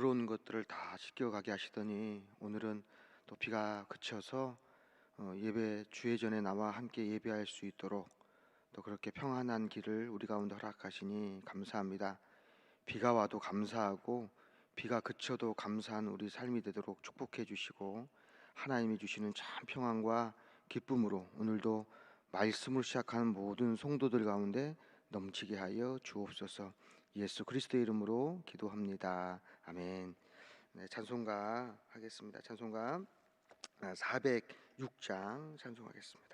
어려운 것들을 다 지켜가게 하시더니 오늘은 또 비가 그쳐서 예배 주회 전에 나와 함께 예배할 수 있도록 또 그렇게 평안한 길을 우리 가운데 허락하시니 감사합니다. 비가 와도 감사하고 비가 그쳐도 감사한 우리 삶이 되도록 축복해 주시고 하나님이 주시는 참 평안과 기쁨으로 오늘도 말씀을 시작하는 모든 성도들 가운데 넘치게 하여 주옵소서. 예수 그리스도의 이름으로 기도합니다. 아멘. 네, 찬송가 하겠습니다. 찬송가 406장 찬송하겠습니다.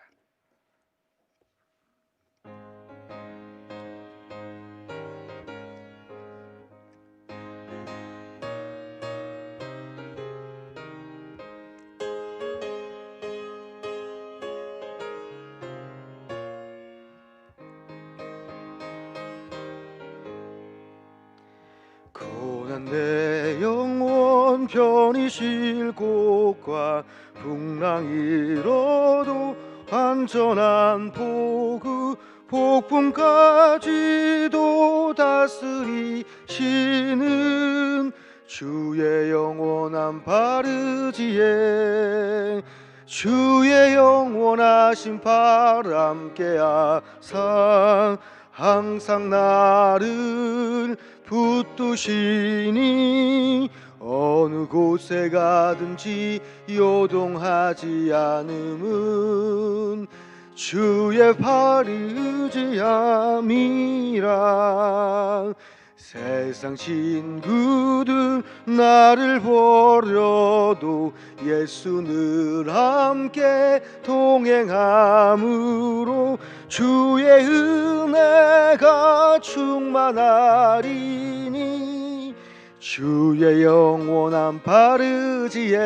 고난 내 영혼 편히 쉴 곳과 풍랑 일어도 안전한 포구 폭풍까지도 다스리시는 주의 영원한 바르지에 주의 영원하신 바람께 하사 항상 나를 붙드시니 어느 곳에 가든지 요동하지 않음은 주의 팔이 의지함이라. 세상 친구들 나를 버려도 예수 늘 함께 동행함으로 주의 은혜가 충만하리니 주의 영원한 바르지에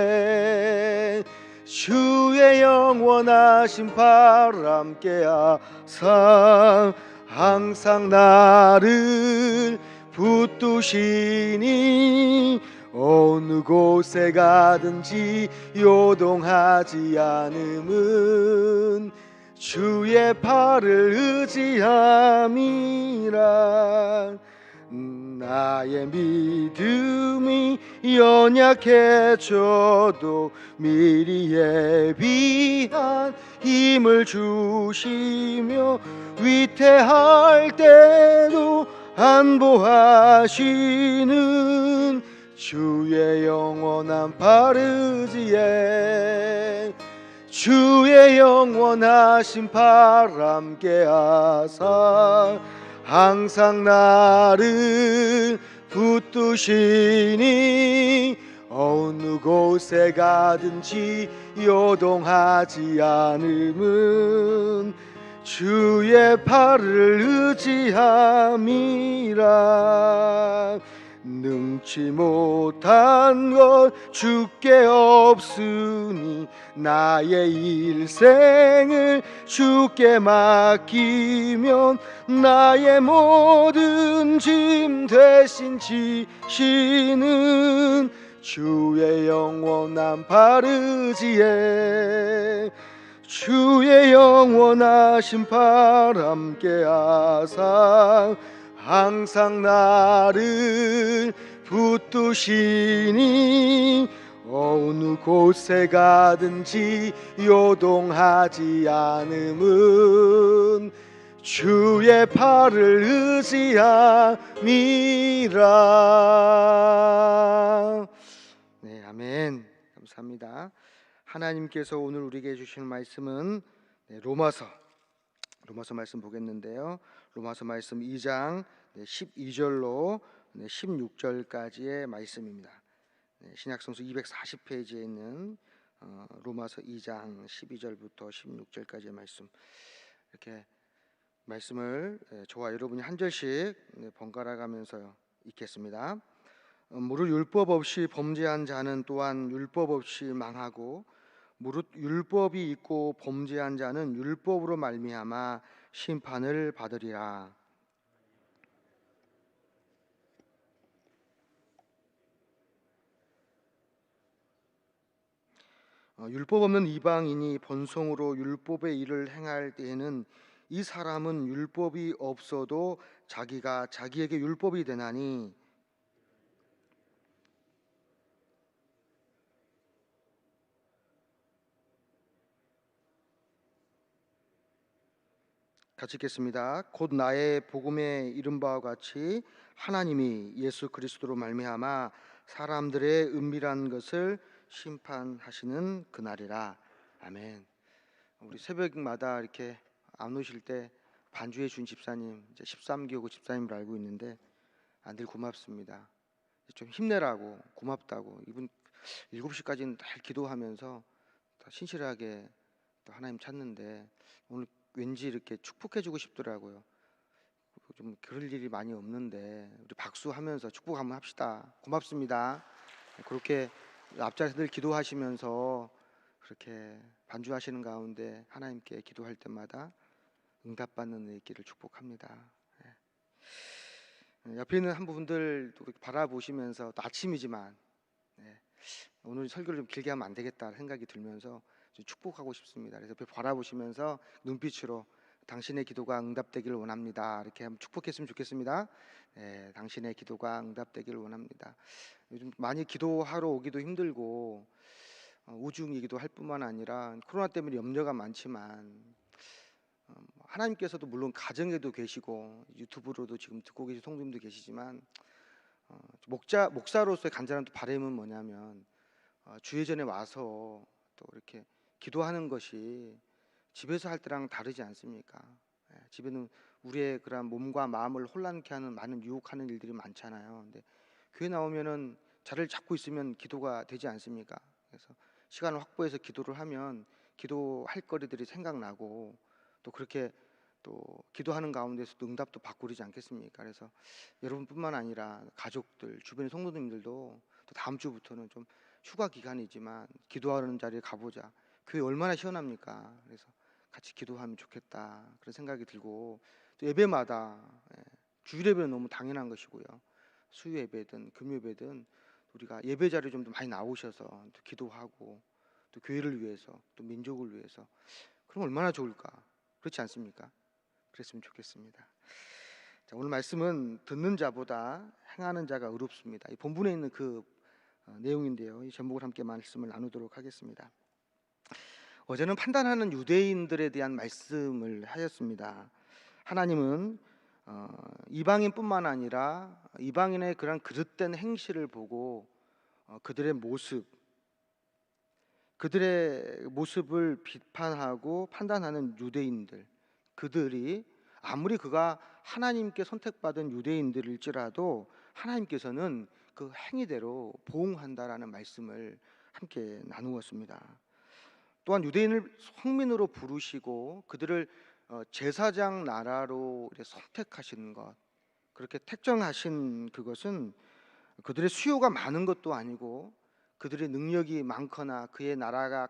주의 영원하신 바람께 하사 항상 나를 붙드시니 어느 곳에 가든지 요동하지 않음은 주의 팔을 의지함이라. 나의 믿음이 연약해져도 미리 예비한 힘을 주시며 위태할 때도 안보하시는 주의 영원한 바르지에 주의 영원하신 바람께 하사 항상 나를 붙드시니 어느 곳에 가든지 요동하지 않음은 주의 팔을 의지함이라. 능치 못한 것 주께 없으니 나의 일생을 주께 맡기면 나의 모든 짐 대신 지시는 주의 영원한 바르지에 주의 영원하신 바람께 하사 항상 나를 붙드시니 어느 곳에 가든지 요동하지 않음은 주의 팔을 의지함이라. 네, 아멘. 감사합니다. 하나님께서 오늘 우리에게 주시는 말씀은 로마서 말씀 보겠는데요. 로마서 말씀 2장 12절로 16절까지의 말씀입니다. 신약성서 240페이지에 있는 로마서 2장 12절부터 16절까지의 말씀, 이렇게 말씀을 저와 여러분이 한 절씩 번갈아 가면서 읽겠습니다. 무릇 율법 없이 범죄한 자는 또한 율법 없이 망하고 무릇 율법이 있고 범죄한 자는 율법으로 말미암아 심판을 받으리라. 율법 없는 이방인이 번성으로 율법의 일을 행할 때에는 이 사람은 율법이 없어도 자기가 자기에게 율법이 되나니 같이 읽겠습니다. 곧 나의 복음에 이른 바와 같이 하나님이 예수 그리스도로 말미암아 사람들의 은밀한 것을 심판하시는 그날이라. 아멘. 우리 새벽마다 이렇게 안 오실 때 반주해 준 집사님, 이제 13교구 집사님을 알고 있는데 늘 고맙습니다. 좀 힘내라고, 고맙다고. 이분 7시까지는 늘 기도하면서 더 신실하게 또 하나님 찾는데 오늘 왠지 이렇게 축복해주고 싶더라고요. 좀 그럴 일이 많이 없는데 우리 박수하면서 축복 한번 합시다. 고맙습니다. 그렇게 앞자리에서 늘 기도하시면서 그렇게 반주하시는 가운데 하나님께 기도할 때마다 응답받는 의 있기를 축복합니다. 옆에 있는 한 분들 바라보시면서 또 아침이지만 오늘 설교를 좀 길게 하면 안 되겠다 생각이 들면서 좀 축복하고 싶습니다. 그래서 옆에 바라보시면서 눈빛으로 당신의 기도가 응답되기를 원합니다. 이렇게 한번 축복했으면 좋겠습니다. 당신의 기도가 응답되기를 원합니다. 요즘 많이 기도하러 오기도 힘들고 우중이기도 할 뿐만 아니라 코로나 때문에 염려가 많지만 하나님께서도 물론 가정에도 계시고 유튜브로도 지금 듣고 계신 성도님도 계시지만 목사로서의 간절한 또 바람은 뭐냐면 주의 전에 와서 또 이렇게 기도하는 것이 집에서 할 때랑 다르지 않습니까? 집에는 우리의 그런 몸과 마음을 혼란케 하는 많은 유혹하는 일들이 많잖아요. 근데 교회 나오면은 자리를 잡고 있으면 기도가 되지 않습니까? 그래서 시간을 확보해서 기도를 하면 기도할 거리들이 생각나고 또 그렇게 또 기도하는 가운데서도 응답도 받고 그러지 않겠습니까? 그래서 여러분뿐만 아니라 가족들, 주변의 성도님들도 또 다음 주부터는 좀 휴가 기간이지만 기도하는 자리에 가보자. 교회 얼마나 시원합니까? 그래서 같이 기도하면 좋겠다 그런 생각이 들고 또 예배마다 주일 예배는 너무 당연한 것이고요. 수요 예배든 금요 예배든 우리가 예배 자리에 좀 더 많이 나오셔서 또 기도하고 또 교회를 위해서 또 민족을 위해서 그럼 얼마나 좋을까? 그렇지 않습니까? 그랬으면 좋겠습니다. 자, 오늘 말씀은 듣는 자보다 행하는 자가 의롭습니다. 이 본문에 있는 그 내용인데요. 이 제목을 함께 말씀을 나누도록 하겠습니다. 어제는 판단하는 유대인들에 대한 말씀을 하였습니다. 하나님은 이방인뿐만 아니라 이방인의 그런 그릇된 행실을 보고 그들의 모습을 비판하고 판단하는 유대인들, 그들이 아무리 그가 하나님께 선택받은 유대인들일지라도 하나님께서는 그 행위대로 보응한다라는 말씀을 함께 나누었습니다. 또한 유대인을 성민으로 부르시고 그들을 제사장 나라로 선택하신 것, 그렇게 택정하신 그것은 그들의 수요가 많은 것도 아니고 그들의 능력이 많거나 그의 나라가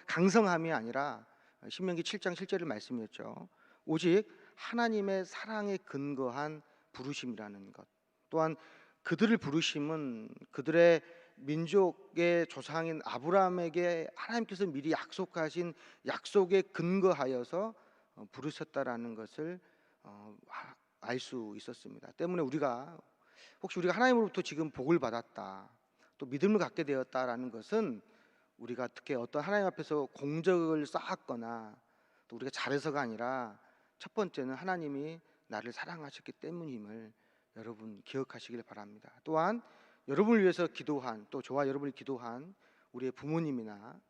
강성함이 아니라 신명기 7장 7절의 말씀이었죠. 오직 하나님의 사랑에 근거한 부르심이라는 것. 또한 그들을 부르심은 그들의 민족의 조상인 아브라함에게 하나님께서 미리 약속하신 약속에 근거하여서 부르셨다라는 것을 알 수 있었습니다. 때문에 혹시 우리가 하나님으로부터 지금 복을 받았다, 또 믿음을 갖게 되었다라는 것은 우리가 특히 어떤 하나님 앞에서 공적을 쌓았거나 또 우리가 잘해서가 아니라 첫 번째는 하나님이 나를 사랑하셨기 때문임을 여러분 기억하시길 바랍니다. 또한 여러분을 위해서 기도한, 또 저와 여러분이 기도한 우리의 부모님이나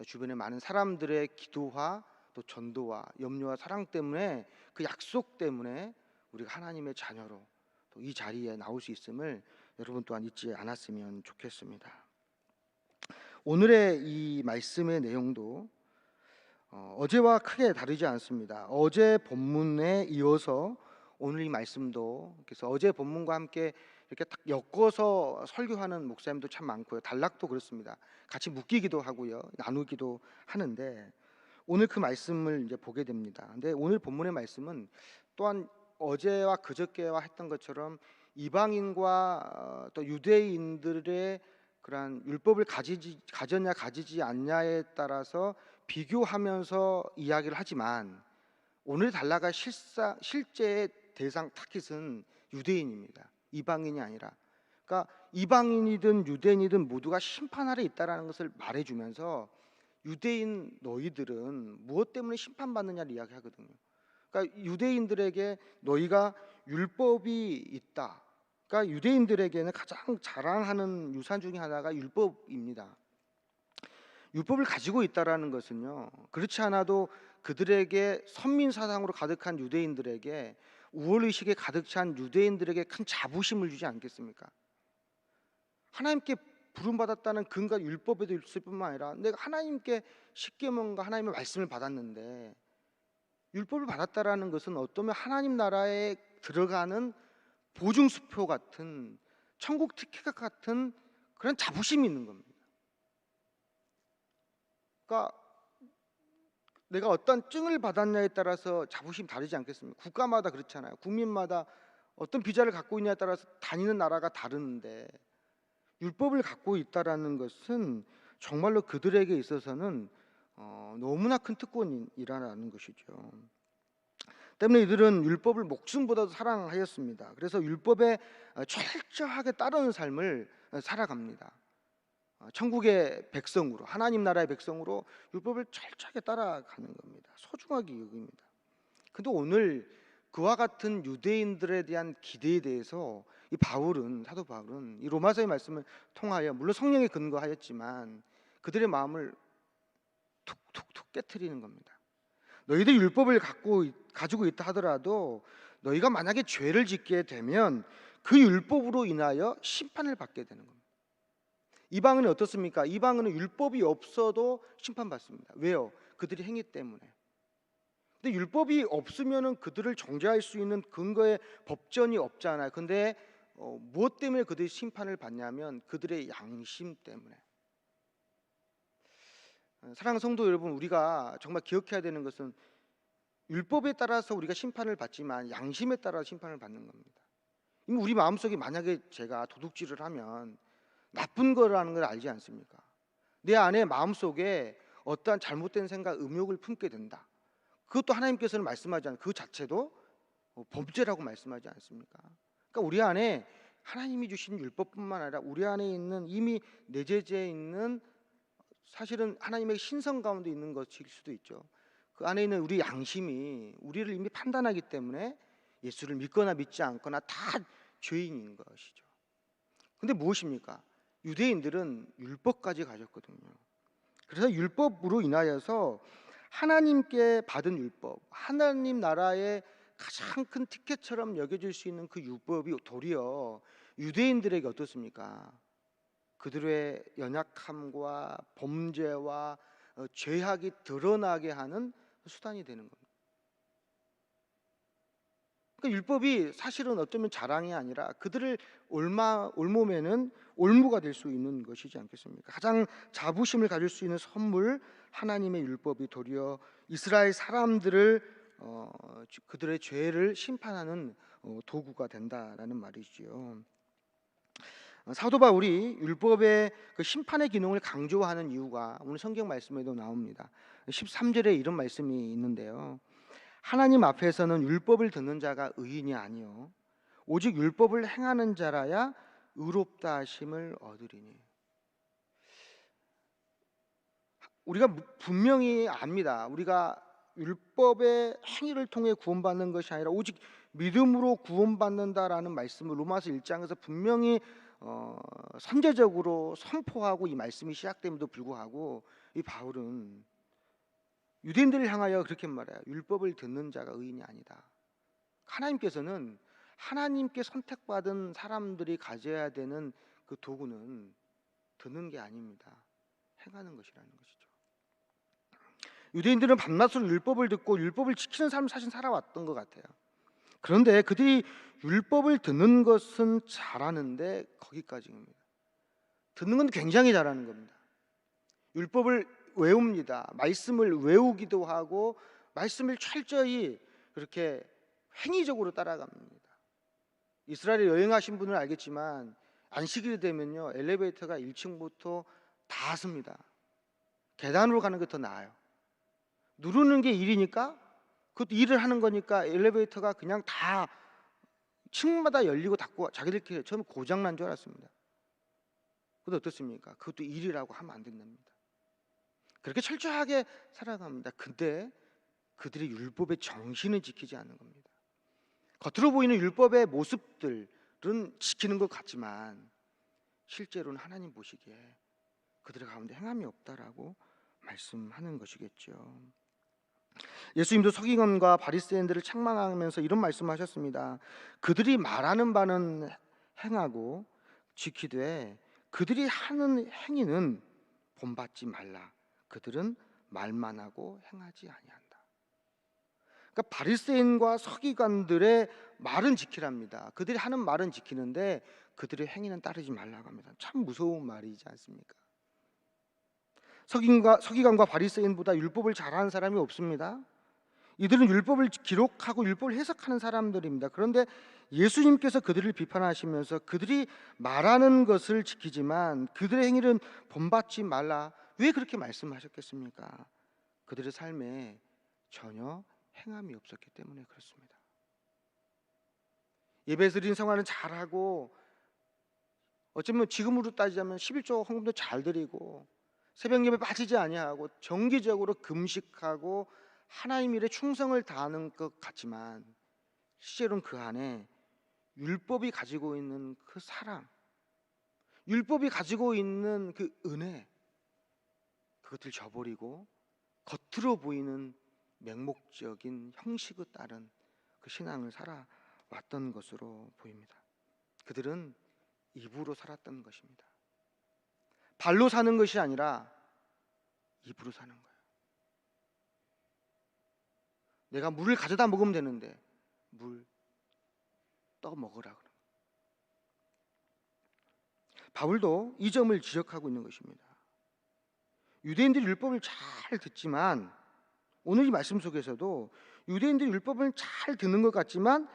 주변의 많은 사람들의 기도와 또 전도와 염려와 사랑 때문에 그 약속 때문에 우리가 하나님의 자녀로 또 이 자리에 나올 수 있음을 여러분 또한 잊지 않았으면 좋겠습니다. 오늘의 이 말씀의 내용도 어제와 크게 다르지 않습니다. 어제 본문에 이어서 오늘 이 말씀도, 그래서 어제 본문과 함께 이렇게 딱 엮어서 설교하는 목사님도 참 많고요. 단락도 그렇습니다. 같이 묶이기도 하고요, 나누기도 하는데 오늘 그 말씀을 이제 보게 됩니다. 근데 오늘 본문의 말씀은 또한 어제와 그저께와 했던 것처럼 이방인과 또 유대인들의 그러한 율법을 가졌냐 가지지 않냐에 따라서 비교하면서 이야기를 하지만 오늘 달라가 실제의 대상 타깃은 유대인입니다. 이방인이 아니라. 그러니까 이방인이든 유대인이든 모두가 심판 아래 있다라는 것을 말해주면서 유대인 너희들은 무엇 때문에 심판받느냐를 이야기하거든요. 그러니까 유대인들에게 너희가 율법이 있다. 그러니까 유대인들에게는 가장 자랑하는 유산 중에 하나가 율법입니다. 율법을 가지고 있다라는 것은요, 그렇지 않아도 그들에게 선민 사상으로 가득한 유대인들에게, 우월 의식에 가득 찬 유대인들에게 큰 자부심을 주지 않겠습니까? 하나님께 부름받았다는 근거가 율법에도 있을 뿐만 아니라 내가 하나님께 십계명과 하나님의 말씀을 받았는데, 율법을 받았다라는 것은 어쩌면 하나님 나라에 들어가는 보증수표 같은, 천국 티켓 같은 그런 자부심이 있는 겁니다. 그러니까 내가 어떤 증을 받았냐에 따라서 자부심이 다르지 않겠습니까? 국가마다 그렇잖아요. 국민마다 어떤 비자를 갖고 있냐에 따라서 다니는 나라가 다른데, 율법을 갖고 있다라는 것은 정말로 그들에게 있어서는 너무나 큰 특권이라는 것이죠. 때문에 이들은 율법을 목숨보다도 사랑하였습니다. 그래서 율법에 철저하게 따르는 삶을 살아갑니다. 천국의 백성으로, 하나님 나라의 백성으로 율법을 철저하게 따라가는 겁니다. 소중하게 여깁니다. 근데 오늘 그와 같은 유대인들에 대한 기대에 대해서 이 사도 바울은 이 로마서의 말씀을 통하여, 물론 성령에 근거하였지만 그들의 마음을 툭툭툭 깨트리는 겁니다. 너희들 율법을 가지고 있다 하더라도 너희가 만약에 죄를 짓게 되면 그 율법으로 인하여 심판을 받게 되는 겁니다. 이방인은 어떻습니까? 이방인은 율법이 없어도 심판받습니다. 왜요? 그들이 행위 때문에. 근데 율법이 없으면은 그들을 정죄할 수 있는 근거의 법전이 없잖아요. 근데 무엇 때문에 그들이 심판을 받냐면 그들의 양심 때문에. 사랑하는 성도 여러분, 우리가 정말 기억해야 되는 것은 율법에 따라서 우리가 심판을 받지만 양심에 따라 심판을 받는 겁니다. 이미 우리 마음속에 만약에 제가 도둑질을 하면 나쁜 거라는 걸 알지 않습니까? 내 안에 마음속에 어떠한 잘못된 생각, 음욕을 품게 된다. 그것도 하나님께서는 말씀하지 않아요. 그 자체도 범죄라고 말씀하지 않습니까? 그러니까 우리 안에 하나님이 주신 율법뿐만 아니라 우리 안에 있는 이미 내재되어 있는, 사실은 하나님의 신성 가운데 있는 것일 수도 있죠. 그 안에 있는 우리 양심이 우리를 이미 판단하기 때문에 예수를 믿거나 믿지 않거나 다 죄인인 것이죠. 근데 무엇입니까? 유대인들은 율법까지 가졌거든요. 그래서 율법으로 인하여서 하나님께 받은 율법, 하나님 나라의 가장 큰 티켓처럼 여겨질 수 있는 그 율법이 도리어 유대인들에게 어떻습니까? 그들의 연약함과 범죄와 죄악이 드러나게 하는 수단이 되는 겁니다. 그러니까 율법이 사실은 어쩌면 자랑이 아니라 그들을 올몸에는 올무가 될 수 있는 것이지 않겠습니까? 가장 자부심을 가질 수 있는 선물, 하나님의 율법이 도리어 이스라엘 사람들을 그들의 죄를 심판하는 도구가 된다라는 말이지요. 사도 바울이 율법의 그 심판의 기능을 강조하는 이유가 오늘 성경 말씀에도 나옵니다. 13절에 이런 말씀이 있는데요. 하나님 앞에서는 율법을 듣는 자가 의인이 아니요 오직 율법을 행하는 자라야 의롭다 하심을 얻으리니. 우리가 분명히 압니다. 우리가 율법의 행위를 통해 구원받는 것이 아니라 오직 믿음으로 구원받는다라는 말씀을 로마서 1장에서 분명히 선제적으로 선포하고 이 말씀이 시작됨에도 불구하고 이 바울은 유대인들을 향하여 그렇게 말해요. 율법을 듣는 자가 의인이 아니다. 하나님께서는 하나님께 선택받은 사람들이 가져야 되는 그 도구는 듣는 게 아닙니다. 행하는 것이라는 것이죠. 유대인들은 밤낮으로 율법을 듣고 율법을 지키는 삶을 사실 살아왔던 것 같아요. 그런데 그들이 율법을 듣는 것은 잘하는데 거기까지입니다. 듣는 건 굉장히 잘하는 겁니다. 율법을 외웁니다. 말씀을 외우기도 하고 말씀을 철저히 그렇게 행위적으로 따라갑니다. 이스라엘에 여행하신 분은 알겠지만 안식일이 되면요 엘리베이터가 1층부터 다 씁니다. 계단으로 가는 게 더 나아요. 누르는 게 일이니까, 그것도 일을 하는 거니까 엘리베이터가 그냥 다 층마다 열리고 닫고 자기들끼리 처음에 고장난 줄 알았습니다. 그것도 어떻습니까? 그것도 일이라고 하면 안 된답니다. 그렇게 철저하게 살아갑니다. 근데 그들이 율법의 정신을 지키지 않는 겁니다. 겉으로 보이는 율법의 모습들은 지키는 것 같지만 실제로는 하나님 보시기에 그들의 가운데 행함이 없다라고 말씀하는 것이겠죠. 예수님도 서기관과 바리새인들을 책망하면서 이런 말씀하셨습니다. 그들이 말하는 바는 행하고 지키되 그들이 하는 행위는 본받지 말라. 그들은 말만 하고 행하지 아니한다. 그러니까 바리새인과 서기관들의 말은 지키랍니다. 그들이 하는 말은 지키는데 그들의 행위는 따르지 말라고 합니다. 참 무서운 말이지 않습니까? 서기관과 바리새인보다 율법을 잘하는 사람이 없습니다. 이들은 율법을 기록하고 율법을 해석하는 사람들입니다. 그런데 예수님께서 그들을 비판하시면서 그들이 말하는 것을 지키지만 그들의 행위는 본받지 말라. 왜 그렇게 말씀하셨겠습니까? 그들의 삶에 전혀 행함이 없었기 때문에 그렇습니다. 예배 드리는 생활은 잘하고 어쩌면 지금으로 따지자면 11조 헌금도 잘 드리고 새벽 예배 빠지지 아니하고 정기적으로 금식하고 하나님 일에 충성을 다하는 것 같지만 실제로는 그 안에 율법이 가지고 있는 그 사랑, 율법이 가지고 있는 그 은혜, 그것을 저버리고 겉으로 보이는 맹목적인 형식에 따른 그 신앙을 살아왔던 것으로 보입니다. 그들은 입으로 살았던 것입니다. 발로 사는 것이 아니라 입으로 사는 거예요. 내가 물을 가져다 먹으면 되는데 물 떠 먹으라 그런 거예요. 바울도 이 점을 지적하고 있는 것입니다. 유대인들이 율법을 잘 듣지만 오늘 이 말씀 속에서도 유대인들이 율법을 잘 듣는 것 같지만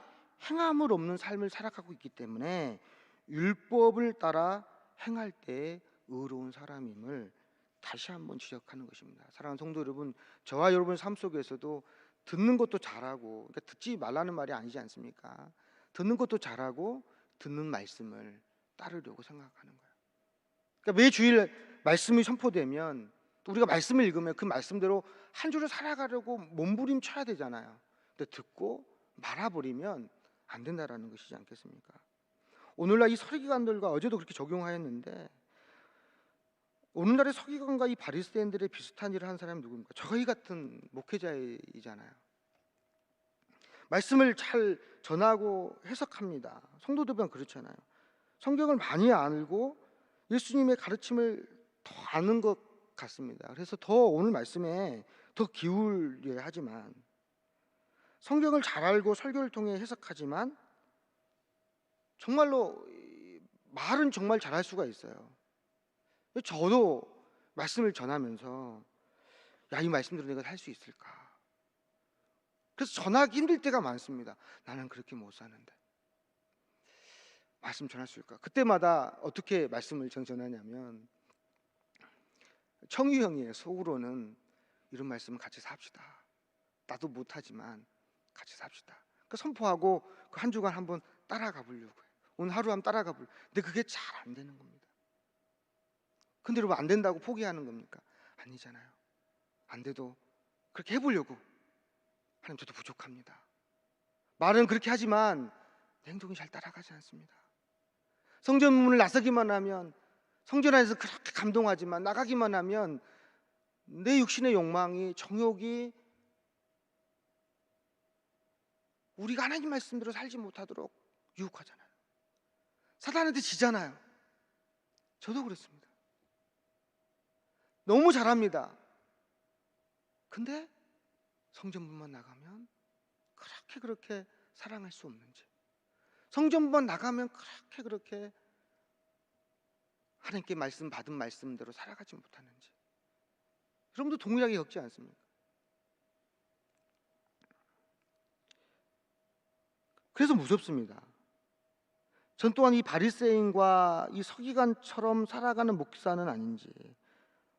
행함을 없는 삶을 살아가고 있기 때문에 율법을 따라 행할 때 의로운 사람임을 다시 한번 지적하는 것입니다. 사랑하는 성도 여러분, 저와 여러분의 삶 속에서도 듣는 것도 잘하고, 그러니까 듣지 말라는 말이 아니지 않습니까? 듣는 것도 잘하고 듣는 말씀을 따르려고 생각하는 거예요. 그러니까 매 주일 말씀이 선포되면 또 우리가 말씀을 읽으면 그 말씀대로 한 주를 살아가려고 몸부림쳐야 되잖아요. 근데 듣고 말아버리면 안 된다라는 것이지 않겠습니까? 오늘날 이 서기관들과 어제도 그렇게 적용하였는데 오늘날의 서기관과 이 바리새인들의 비슷한 일을 한 사람이 누구입니까? 저희 같은 목회자이잖아요. 말씀을 잘 전하고 해석합니다. 성도들은 그렇잖아요. 성경을 많이 알고 예수님의 가르침을 더 아는 것 같습니다. 그래서 더 오늘 말씀에 더 기울여야 하지만 성경을 잘 알고 설교를 통해 해석하지만 정말로 말은 정말 잘할 수가 있어요. 저도 말씀을 전하면서 야, 이 말씀대로 내가 할 수 있을까? 그래서 전하기 힘들 때가 많습니다. 나는 그렇게 못 사는데 말씀 전할 수 있을까? 그때마다 어떻게 말씀을 전하냐면 청유 형의 속으로는 이런 말씀을 같이 삽시다. 나도 못하지만 같이 삽시다. 그 선포하고 그 한 주간 한번 따라가 보려고 해요. 오늘 하루 한번 따라가 보려고. 근데 그게 잘 안 되는 겁니다. 근데 여러분 안 된다고 포기하는 겁니까? 아니잖아요. 안 돼도 그렇게 해보려고. 하나님 저도 부족합니다. 말은 그렇게 하지만 내 행동이 잘 따라가지 않습니다. 성전문을 나서기만 하면 성전 안에서 그렇게 감동하지만 나가기만 하면 내 육신의 욕망이 정욕이 우리가 하나님 말씀대로 살지 못하도록 유혹하잖아요. 사단한테 지잖아요. 저도 그렇습니다. 너무 잘합니다. 근데 성전문만 나가면 그렇게 사랑할 수 없는지, 성전문만 나가면 그렇게 하나님께 말씀 받은 말씀대로 살아가지 못하는지 여러분도 동일하게 겪지 않습니까? 그래서 무섭습니다. 전 또한 이 바리새인과 이 서기관처럼 살아가는 목사는 아닌지,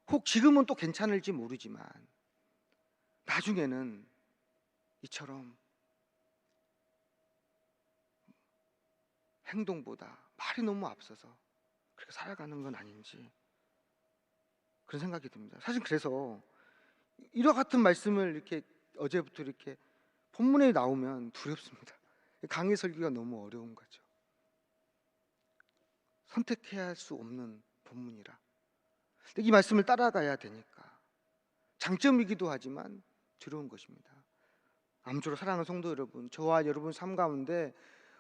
혹 지금은 또 괜찮을지 모르지만 나중에는 이처럼 행동보다 말이 너무 앞서서 그렇게 살아가는 건 아닌지 그런 생각이 듭니다. 사실 그래서 이와 같은 말씀을 이렇게 어제부터 이렇게 본문에 나오면 두렵습니다. 강의 설교가 너무 어려운 거죠. 선택해야 할 수 없는 본문이라. 이 말씀을 따라가야 되니까 장점이기도 하지만 두려운 것입니다. 아무쪼록 사랑하는 성도 여러분, 저와 여러분 삶 가운데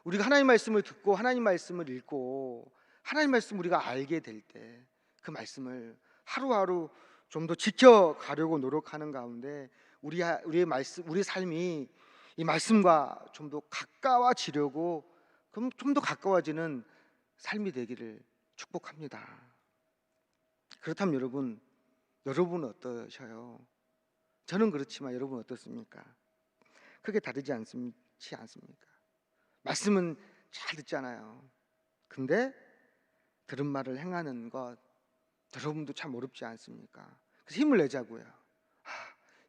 우리가 하나님 말씀을 듣고 하나님 말씀을 읽고 하나님 말씀 우리가 알게 될 때 그 말씀을 하루하루 좀 더 지켜가려고 노력하는 가운데 우리의 말씀, 우리 삶이 이 말씀과 좀 더 가까워지려고, 그럼 좀 더 가까워지는 삶이 되기를 축복합니다. 그렇다면 여러분은 어떠셔요? 저는 그렇지만 여러분은 어떻습니까? 크게 다르지 않습니까? 말씀은 잘 듣잖아요. 근데 들은 말을 행하는 것, 여러분도 참 어렵지 않습니까? 그래서 힘을 내자고요.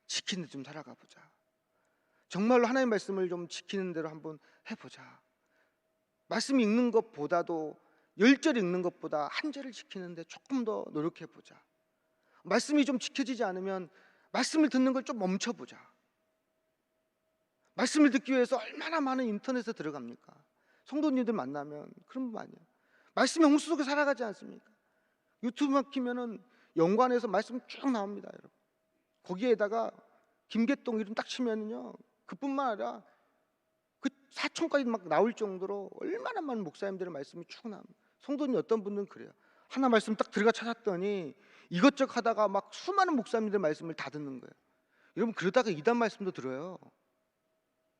지키는 데 좀 살아가 보자. 정말로 하나님 말씀을 좀 지키는 대로 한번 해보자. 말씀 읽는 것보다도 10절 읽는 것보다 한 절을 지키는데 조금 더 노력해 보자. 말씀이 좀 지켜지지 않으면 말씀을 듣는 걸 좀 멈춰보자. 말씀을 듣기 위해서 얼마나 많은 인터넷에 들어갑니까? 성도님들 만나면 그런 분 아니에요. 말씀의 홍수 속에 살아가지 않습니까? 유튜브만 키면은 연관해서 말씀 쭉 나옵니다, 여러분. 거기에다가 김계동 이름 딱 치면은요, 그뿐만 아니라 그 사촌까지 막 나올 정도로 얼마나 많은 목사님들의 말씀이 쭉 나옵니다. 성도님 어떤 분들은 그래요. 하나 말씀 딱 들어가 찾았더니 이것저것 하다가 막 수많은 목사님들 말씀을 다 듣는 거예요. 여러분, 그러다가 이단 말씀도 들어요.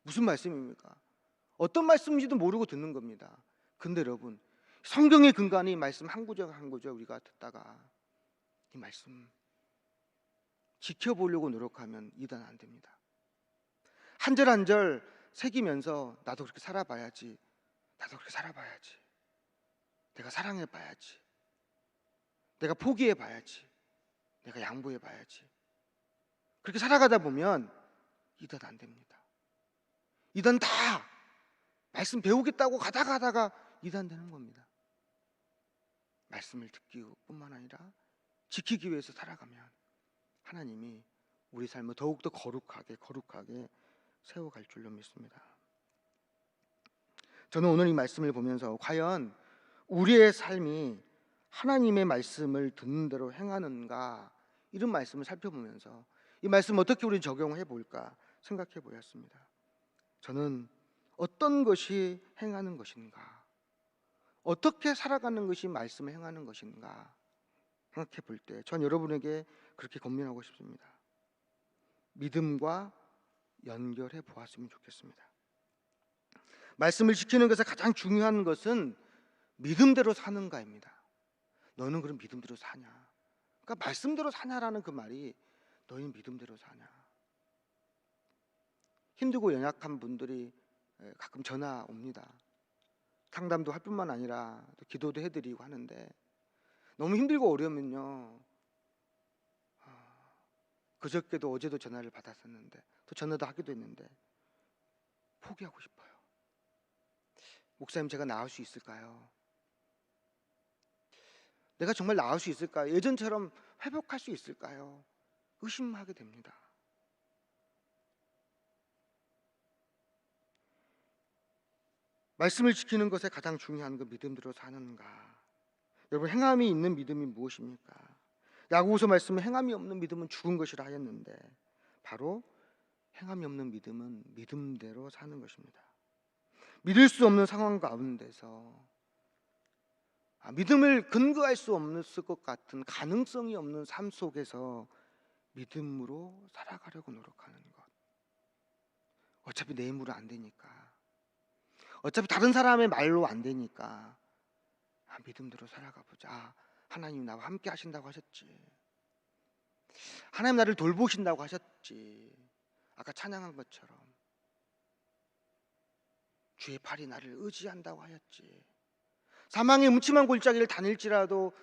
무슨 말씀입니까? 어떤 말씀인지도 모르고 듣는 겁니다. 근데 여러분, 성경의 근간이 말씀 한 구절 한 구절 우리가 듣다가 이 말씀 지켜보려고 노력하면 이단 안 됩니다. 한 절 한 절 새기면서 나도 그렇게 살아봐야지, 나도 그렇게 살아봐야지, 내가 사랑해봐야지, 내가 포기해봐야지, 내가 양보해봐야지, 그렇게 살아가다 보면 이단 안 됩니다. 이단 다 말씀 배우겠다고 가다가 이단 되는 겁니다. 말씀을 듣기 뿐만 아니라 지키기 위해서 살아가면 하나님이 우리 삶을 더욱더 거룩하게 세워갈 줄로 믿습니다. 저는 오늘 이 말씀을 보면서 과연 우리의 삶이 하나님의 말씀을 듣는 대로 행하는가, 이런 말씀을 살펴보면서 이 말씀 어떻게 우리 적용해 볼까 생각해 보았습니다. 저는 어떤 것이 행하는 것인가, 어떻게 살아가는 것이 말씀을 행하는 것인가 생각해 볼 때 전 여러분에게 그렇게 권면하고 싶습니다. 믿음과 연결해 보았으면 좋겠습니다. 말씀을 지키는 것에 가장 중요한 것은 믿음대로 사는가입니다. 너는 그럼 믿음대로 사냐? 그러니까 말씀대로 사냐라는 그 말이 너희는 믿음대로 사냐? 힘들고 연약한 분들이 가끔 전화 옵니다. 상담도 할 뿐만 아니라 또 기도도 해드리고 하는데, 너무 힘들고 어려우면요, 그저께도 어제도 전화를 받았었는데, 또 전화도 하기도 했는데 포기하고 싶어요. 목사님, 제가 나을 수 있을까요? 내가 정말 나을 수 있을까요? 예전처럼 회복할 수 있을까요? 의심하게 됩니다. 말씀을 지키는 것에 가장 중요한 건 믿음대로 사는가. 여러분, 행함이 있는 믿음이 무엇입니까? 야고보서 말씀은 행함이 없는 믿음은 죽은 것이라 하였는데, 바로 행함이 없는 믿음은 믿음대로 사는 것입니다. 믿을 수 없는 상황 가운데서 믿음을 근거할 수 없을 것 같은 가능성이 없는 삶 속에서 믿음으로 살아가려고 노력하는 것. 어차피 내 힘으로 안 되니까, 어차피 다른 사람의 말로 안 되니까 믿음대로 살아가 보자. 하나님 나와 함께 하신다고 하셨지, 하나님 나를 돌보신다고 하셨지, 아까 찬양한 것처럼 주의 팔이 나를 의지한다고 하였지, 사망의 음침한 골짜기를 다닐지라도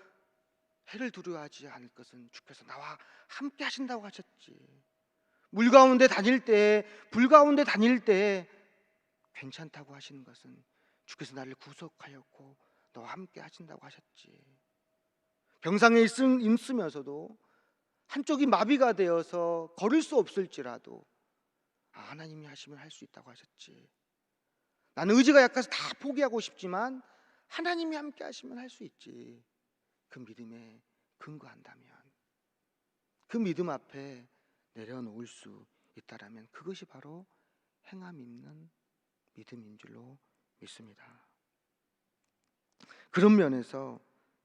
해를 두려워하지 않을 것은 주께서 나와 함께 하신다고 하셨지, 물 가운데 다닐 때, 불 가운데 다닐 때 괜찮다고 하시는 것은 주께서 나를 구속하였고 너와 함께 하신다고 하셨지, 병상에 있으면서도 한쪽이 마비가 되어서 걸을 수 없을지라도 하나님이 하시면 할 수 있다고 하셨지. 나는 의지가 약해서 다 포기하고 싶지만 하나님이 함께 하시면 할 수 있지. 그 믿음에 근거한다면, 그 믿음 앞에 내려놓을 수 있다라면 그것이 바로 행함 있는 믿음인 줄로 믿습니다. 그런 면에서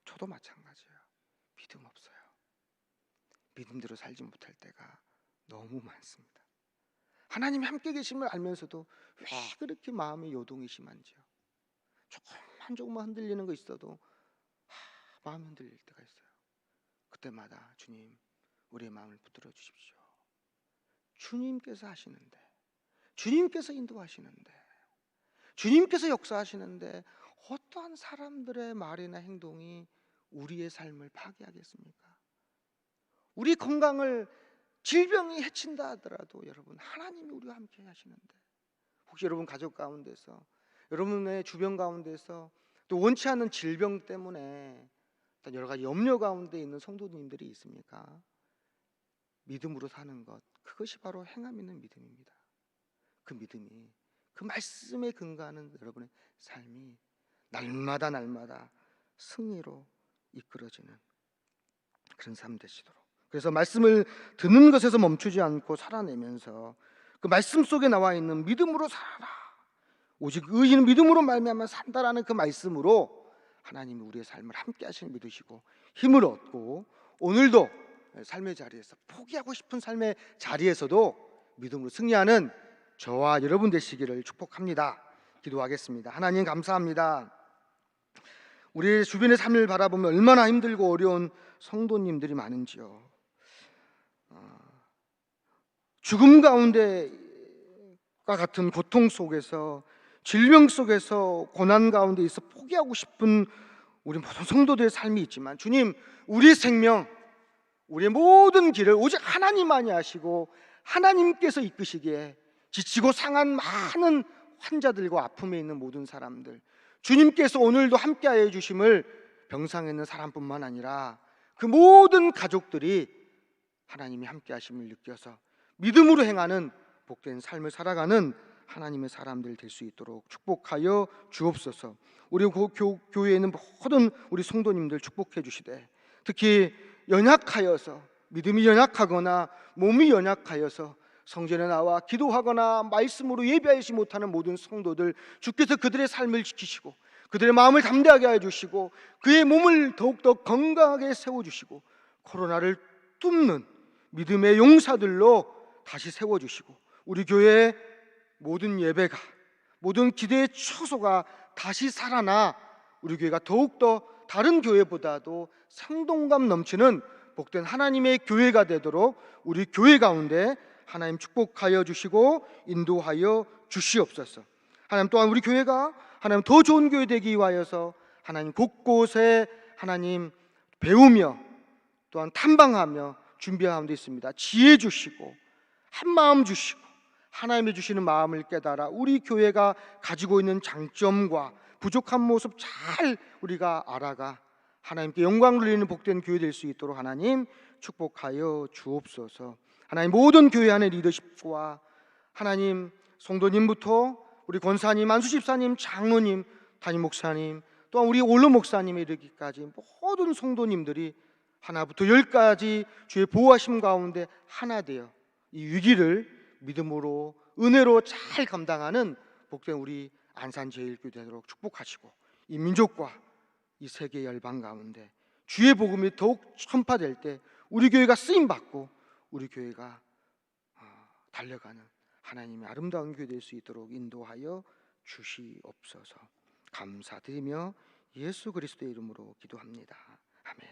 저도 마찬가지예요. 믿음 없어요. 믿음대로 살지 못할 때가 너무 많습니다. 하나님이 함께 계심을 알면서도 왜 그렇게 마음의 요동이 심한지요. 조금만 흔들리는 거 있어도 마음이 흔들릴 때가 있어요. 그때마다 주님, 우리의 마음을 붙들어 주십시오. 주님께서 하시는데, 주님께서 인도하시는데, 주님께서 역사하시는데 어떠한 사람들의 말이나 행동이 우리의 삶을 파괴하겠습니까? 우리 건강을 질병이 해친다 하더라도 여러분, 하나님이 우리와 함께 하시는데, 혹시 여러분 가족 가운데서, 여러분의 주변 가운데서 또 원치 않는 질병 때문에 여러 가지 염려 가운데 있는 성도님들이 있습니까? 믿음으로 사는 것, 그것이 바로 행함 있는 믿음입니다. 그 믿음이, 그 말씀에 근거하는 여러분의 삶이 날마다 승리로 이끌어지는 그런 삶 되시도록, 그래서 말씀을 듣는 것에서 멈추지 않고 살아내면서 그 말씀 속에 나와 있는 믿음으로 살아라, 오직 의인은 믿음으로 말미암아 산다라는 그 말씀으로 하나님이 우리의 삶을 함께 하시는 믿으시고 힘을 얻고, 오늘도 삶의 자리에서, 포기하고 싶은 삶의 자리에서도 믿음으로 승리하는 저와 여러분 되시기를 축복합니다. 기도하겠습니다. 하나님 감사합니다. 우리 주변의 삶을 바라보면 얼마나 힘들고 어려운 성도님들이 많은지요. 죽음 가운데과 같은 고통 속에서, 질병 속에서, 고난 가운데 있어 포기하고 싶은 우리 모든 성도들의 삶이 있지만, 주님, 우리 생명, 우리의 모든 길을 오직 하나님만이 하시고 하나님께서 이끄시기에 지치고 상한 많은 환자들과 아픔에 있는 모든 사람들, 주님께서 오늘도 함께하여 주심을, 병상에 있는 사람뿐만 아니라 그 모든 가족들이 하나님이 함께하심을 느껴서 믿음으로 행하는 복된 삶을 살아가는 하나님의 사람들 될 수 있도록 축복하여 주옵소서. 우리 교회에 있는 모든 우리 성도님들 축복해 주시되, 특히 연약하여서, 믿음이 연약하거나 몸이 연약하여서 성전에 나와 기도하거나 말씀으로 예배하지 못하는 모든 성도들, 주께서 그들의 삶을 지키시고 그들의 마음을 담대하게 해주시고 그의 몸을 더욱더 건강하게 세워주시고 코로나를 뚫는 믿음의 용사들로 다시 세워주시고, 우리 교회의 모든 예배가, 모든 기대의 처소가 다시 살아나 우리 교회가 더욱더 다른 교회보다도 생동감 넘치는 복된 하나님의 교회가 되도록 우리 교회 가운데 하나님 축복하여 주시고 인도하여 주시옵소서. 하나님, 또한 우리 교회가 하나님 더 좋은 교회 되기 위하여서 하나님 곳곳에 하나님 배우며 또한 탐방하며 준비하는 데 있습니다. 지혜 주시고 한마음 주시고 하나님이 주시는 마음을 깨달아 우리 교회가 가지고 있는 장점과 부족한 모습 잘 우리가 알아가 하나님께 영광 돌리는 복된 교회 될 수 있도록 하나님 축복하여 주옵소서. 하나님, 모든 교회 안의 리더십과 하나님 성도님부터 우리 권사님, 안수집사님, 장로님, 담임 목사님, 또한 우리 원로 목사님에 이르기까지 모든 성도님들이 하나부터 열까지 주의 보호하심 가운데 하나 되어 이 위기를 믿음으로 은혜로 잘 감당하는 복된 우리 안산제일교회 되도록 축복하시고, 이 민족과 이 세계 열방 가운데 주의 복음이 더욱 전파될 때 우리 교회가 쓰임받고 우리 교회가 달려가는 하나님의 아름다운 교회 될 수 있도록 인도하여 주시옵소서. 감사드리며 예수 그리스도의 이름으로 기도합니다. 아멘.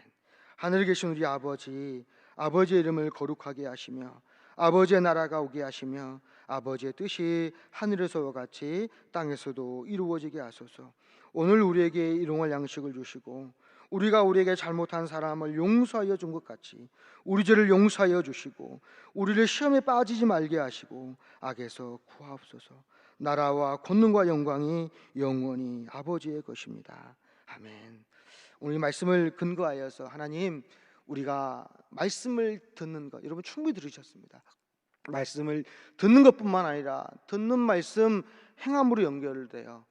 하늘에 계신 우리 아버지, 아버지의 이름을 거룩하게 하시며 아버지의 나라가 오게 하시며 아버지의 뜻이 하늘에서와 같이 땅에서도 이루어지게 하소서. 오늘 우리에게 일용할 양식을 주시고 우리가 우리에게 잘못한 사람을 용서하여 준 것 같이 우리 죄를 용서하여 주시고 우리를 시험에 빠지지 말게 하시고 악에서 구하옵소서. 나라와 권능과 영광이 영원히 아버지의 것입니다. 아멘. 오늘 말씀을 근거하여서 하나님, 우리가 말씀을 듣는 것, 여러분 충분히 들으셨습니다. 말씀을 듣는 것뿐만 아니라 듣는 말씀 행함으로 연결되어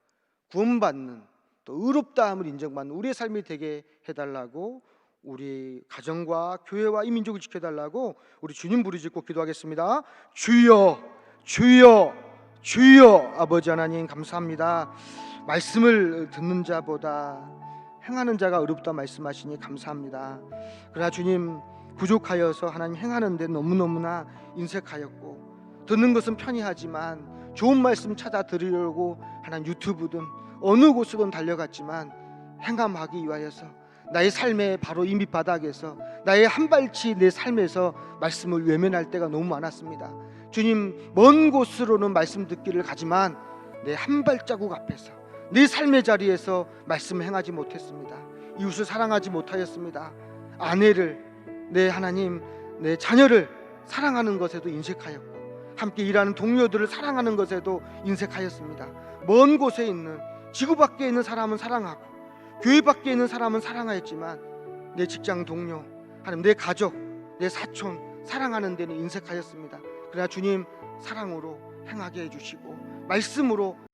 구원받는, 또 의롭다함을 인정받는 우리의 삶이 되게 해달라고, 우리 가정과 교회와 이 민족을 지켜달라고 우리 주님 부르짖고 기도하겠습니다. 주여, 주여, 주여. 아버지 하나님 감사합니다. 말씀을 듣는 자보다 행하는 자가 어렵다 말씀하시니 감사합니다. 그러나 주님, 부족하여서 하나님 행하는 데 너무너무나 인색하였고, 듣는 것은 편리하지만 좋은 말씀 찾아 들으려고 하나님 유튜브든 어느 곳으로든 달려갔지만 행함하기 위하여서 나의 삶의 바로 이 밑바닥에서 나의 한 발치 내 삶에서 말씀을 외면할 때가 너무 많았습니다. 주님, 먼 곳으로는 말씀 듣기를 가지만 내 한 발자국 앞에서 내 삶의 자리에서 말씀을 행하지 못했습니다. 이웃을 사랑하지 못하였습니다. 아내를, 내 하나님, 내 자녀를 사랑하는 것에도 인색하였고, 함께 일하는 동료들을 사랑하는 것에도 인색하였습니다. 먼 곳에 있는, 지구 밖에 있는 사람은 사랑하고 교회 밖에 있는 사람은 사랑하였지만 내 직장 동료, 하나님, 내 가족, 내 사촌 사랑하는 데는 인색하였습니다. 그러나 주님, 사랑으로 행하게 해주시고 말씀으로